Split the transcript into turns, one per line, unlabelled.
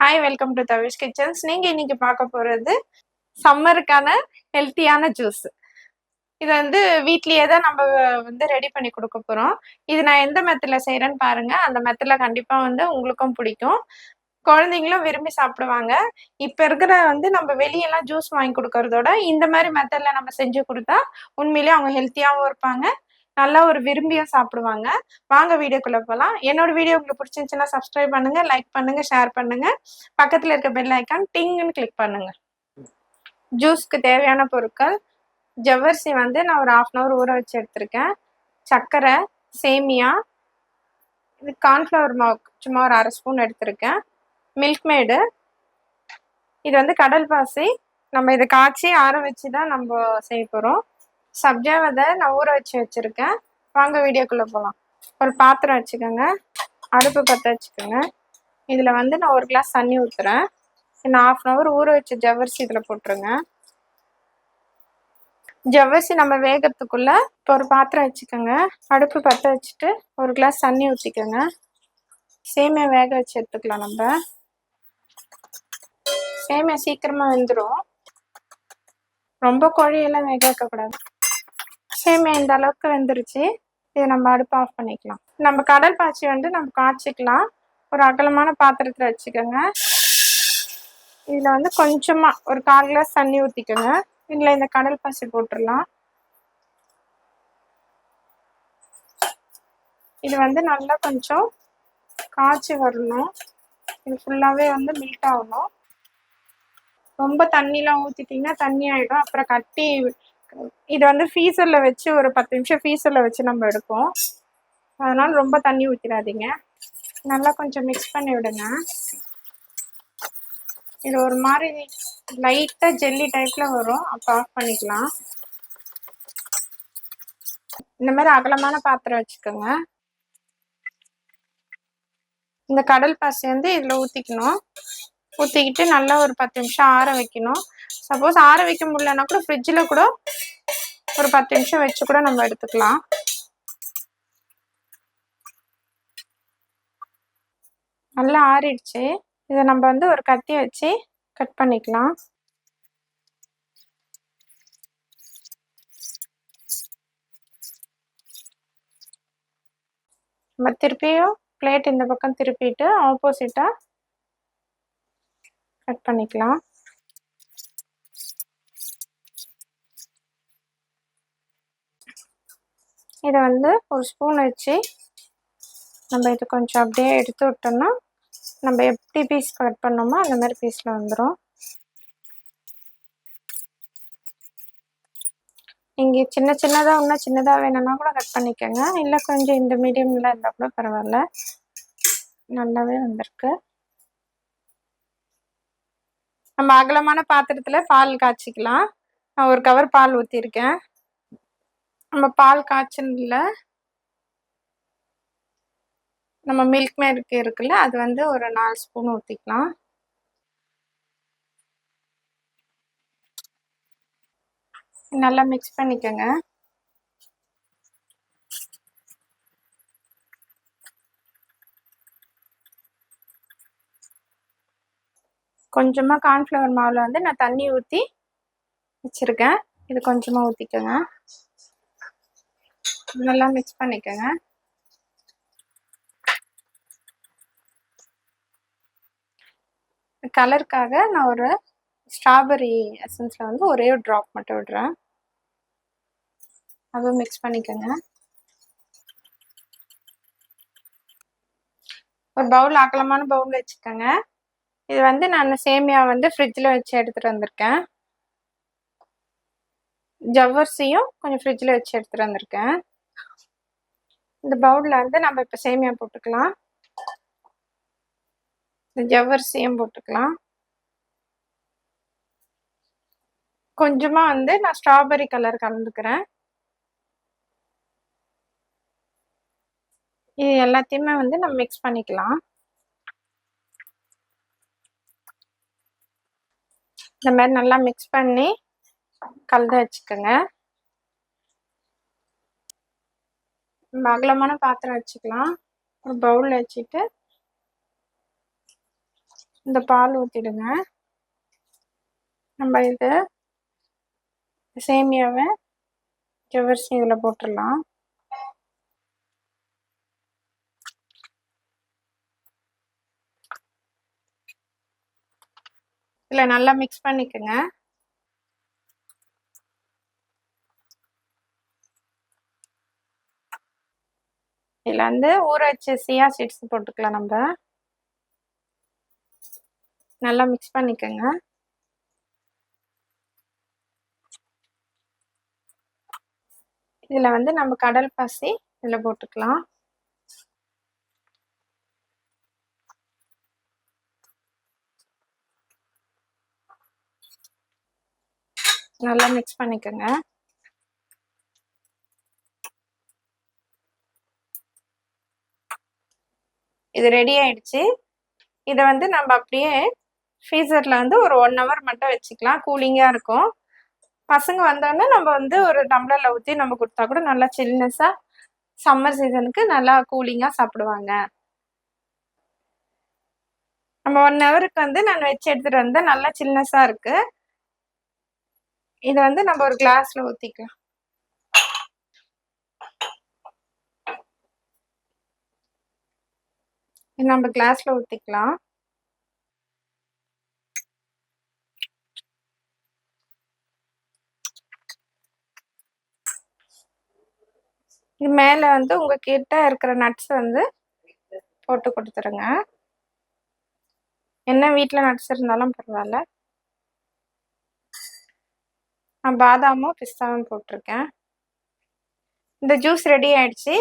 Hi, welcome to Tavish kitchens. நீங்க இன்னைக்கு பார்க்க போறது சம்மருக்கான ஹெல்த்தியான ஜூஸ். இது வந்து வீட்லயே தான் நம்ம வந்து ரெடி பண்ணி கொடுக்க போறோம். இது நான் எந்த மெத்தட்ல செய்யறேன்னு பாருங்க. அந்த மெத்தட்ல கண்டிப்பா வந்து உங்களுக்கும் பிடிக்கும். குழந்தைங்களும் விரும்பி சாப்பிடுவாங்க. இப்ப இருக்கிற வந்து நம்ம வெளியெல்லாம் ஜூஸ் வாங்கி கொடுக்கறதோட இந்த மாதிரி மெத்தட்ல நம்ம செஞ்சு கொடுத்தா உண்மையிலேயே அவங்க ஹெல்த்தியாவும் இருப்பாங்க. நல்லா ஒரு விரும்பியா சாப்பிடுவாங்க. வாங்க வீடியோக்குள்ள போலாம். என்னோட வீடியோ உங்களுக்கு பிடிச்சிருந்துச்சுன்னா சப்ஸ்கிரைப் பண்ணுங்க, லைக் பண்ணுங்க, ஷேர் பண்ணுங்க. பக்கத்துல இருக்க பெல் ஐக்கான் டிங்னு கிளிக் பண்ணுங்க. ஜூஸ்க்கு தேவையான பொருட்கள்: ஜவ்வரிசி வந்து நான் ஒரு 1/2 hour ஊற வச்சு எடுத்திருக்கேன். சர்க்கரை, சேமியா, இது கார்ன்ஃப்ளவர் மாவு சும்மா ஒரு 1/2 ஸ்பூன் எடுத்திருக்கேன். மில்க் மேடு, இது வந்து கடல் பாசி. நம்ம இதை காய்ச்சி ஆற வச்சு தான் நம்ம செய்ய போகிறோம். சப்ஜா விதை நான் ஊற வச்சு வச்சுருக்கேன். வாங்க வீடியோக்குள்ளே போகலாம். ஒரு பாத்திரம் வச்சுக்கோங்க, அடுப்பு பற்ற வச்சுக்கோங்க. இதில் வந்து நான் 1 கிளாஸ் தண்ணி ஊற்றுறேன். நான் 1/2 hour ஊற வச்ச ஜவ்வரிசி இதில் போட்டுருங்க. ஜவ்வரிசி நம்ம வேகிறதுக்குள்ள இப்போ ஒரு பாத்திரம் வச்சுக்கோங்க, அடுப்பு பற்ற வச்சுட்டு 1 கிளாஸ் தண்ணி ஊற்றிக்கோங்க. சேமியா வேக வச்சு எடுத்துக்கலாம். நம்ம சேமியா சீக்கிரமாக வெந்துடும், ரொம்ப குழையெல்லாம் வேக வைக்கக்கூடாது. சேமியா இந்த அளவுக்கு வெந்துருச்சு. இதை நம்ம அடுப்பு ஆஃப் பண்ணிக்கலாம். நம்ம கடல் பாசி வந்து நம்ம காய்ச்சிக்கலாம். ஒரு அகலமான பாத்திரத்தில் வச்சுக்கோங்க. இதில் வந்து கொஞ்சமாக ஒரு 1/4 கிளாஸ் தண்ணி ஊற்றிக்கோங்க. இதில் இந்த கடல் பாசி போட்டுடலாம். இது வந்து நல்லா கொஞ்சம் காய்ச்சி வரணும். இது ஃபுல்லாகவே வந்து மில்ட் ஆகணும். ரொம்ப தண்ணிலாம் ஊற்றிட்டிங்கன்னா தண்ணி ஆகிடும், அப்புறம் கட்டி. இது வந்து ஃப்ரீசரில் வச்சு ஒரு 10 நிமிஷம் ஃப்ரீசரில் வச்சு நம்ம எடுப்போம். அதனால் ரொம்ப தண்ணி ஊற்றிடாதீங்க. நல்லா கொஞ்சம் மிக்ஸ் பண்ணி விடுங்க. இது ஒரு மாதிரி லைட்டாக ஜெல்லி டைப்பில் வரும், அப்போ ஆஃப் பண்ணிக்கலாம். இந்த மாதிரி அகலமான பாத்திரம் வச்சுக்கோங்க. இந்த கடல் பாசி வந்து இதில் ஊற்றிக்கணும். ஊற்றிக்கிட்டு நல்லா ஒரு 10 நிமிஷம் ஆற வைக்கணும். சப்போஸ் ஆற வைக்க முடியலன்னா கூட ஃப்ரிட்ஜில் கூட ஒரு 10 நிமிஷம் வச்சு கூட நம்ம எடுத்துக்கலாம். நல்லா ஆறிடுச்சு. இதை நம்ம வந்து ஒரு கத்தி வச்சு கட் பண்ணிக்கலாம். நம்ம திருப்பியும் பிளேட் இந்த பக்கம் திருப்பிட்டு ஆப்போசிட்டாக கட் பண்ணிக்கலாம். இதை வந்து ஒரு ஸ்பூன் வச்சு நம்ம இது கொஞ்சம் அப்படியே எடுத்து விட்டோம்னா நம்ம எப்படி பீஸ் கட் பண்ணோமோ அந்த மாதிரி பீஸில் வந்துடும். நீங்கள் சின்ன சின்னதாக இன்னும் சின்னதாக வேணும்னா கூட கட் பண்ணிக்கோங்க, இல்லை கொஞ்சம் இந்த மீடியமில் இருந்தால் கூட பரவாயில்ல. நல்லாவே வந்திருக்கு. நம்ம அகலமான பாத்திரத்தில் பால் காய்ச்சிக்கலாம். நான் ஒரு கவர் பால் ஊற்றிருக்கேன். நம்ம பால் காய்ச்சல நம்ம மில்க் மேட் இருக்குல்ல, அது வந்து ஒரு 4 ஸ்பூன் ஊற்றிக்கலாம். நல்லா மிக்ஸ் பண்ணிக்கோங்க. கொஞ்சமாக கார்ன்ஃப்ளவர் மாவில் வந்து நான் தண்ணி ஊற்றி வச்சுருக்கேன். இது கொஞ்சமாக ஊற்றிக்கோங்க. நல்லா மிக்ஸ் பண்ணிக்கோங்க. கலருக்காக நான் ஒரு ஸ்ட்ராபெரி எசன்ஸில் வந்து ஒரே ஒரு ட்ராப் மட்டும் விடுறேன். அதுவும் மிக்ஸ் பண்ணிக்கோங்க. ஒரு பவுல், அகலமான பவுல் வச்சுக்கோங்க. இது வந்து நான் சேமியா வந்து ஃப்ரிட்ஜில் வச்சு எடுத்துகிட்டு வந்திருக்கேன். ஜவ்வரிசியும் கொஞ்சம் ஃப்ரிட்ஜில் வச்சு எடுத்துகிட்டு வந்திருக்கேன். இந்த பவுலில் வந்து நம்ம இப்போ சேமியா போட்டுக்கலாம். இந்த ஜவ்வரிசியும் போட்டுக்கலாம். கொஞ்சமாக வந்து நான் ஸ்ட்ராபெரி கலர் கலந்துக்கிறேன். இது எல்லாத்தையுமே வந்து நம்ம மிக்ஸ் பண்ணிக்கலாம். இந்த மாதிரி நல்லா மிக்ஸ் பண்ணி கலந்து வச்சுக்கோங்க. நம்ம அகலமான பாத்திரம் வச்சுக்கலாம். ஒரு பவுல் வச்சுட்டு இந்த பால் ஊற்றிடுங்க. நம்ம இது சேமியாவை ஜவ்வரிசி இதில் போட்டுடலாம். இதில் நல்லா மிக்ஸ் பண்ணிக்கோங்க. இதில் வந்து ஊற வச்ச சியா சீட்ஸ் போட்டுக்கலாம். நம்ம நல்லா மிக்ஸ் பண்ணிக்கோங்க. இதில் வந்து நம்ம கடல் பாசி இதில் போட்டுக்கலாம். நல்லா மிக்ஸ் பண்ணிக்கோங்க. இது ரெடி ஆயிடுச்சு. இதை வந்து நம்ம அப்படியே ஃப்ரீசரில் வந்து ஒரு 1 hour மட்டும் வச்சுக்கலாம். கூலிங்காக இருக்கும். பசங்க வந்தோடனே நம்ம வந்து ஒரு டம்ளரில் ஊற்றி நம்ம கொடுத்தா கூட நல்லா சில்னஸாக சம்மர் சீசனுக்கு நல்லா கூலிங்காக சாப்பிடுவாங்க. நம்ம 1 hourக்கு வந்து நான் வச்சு எடுத்துகிட்டு வந்தேன். நல்லா சில்னஸாக இருக்குது. இதை வந்து நம்ம ஒரு கிளாஸில் ஊற்றிக்கலாம். நம்ம கிளாஸில் ஊற்றிக்கலாம். இது மேலே வந்து உங்ககிட்ட இருக்கிற நட்ஸ் வந்து போட்டு கொடுத்துருங்க. என்ன வீட்டில் நட்ஸ் இருந்தாலும் பரவாயில்ல. நான் பாதாமும் பிஸ்தாவும் போட்டிருக்கேன். இந்த ஜூஸ் ரெடி ஆயிடுச்சு.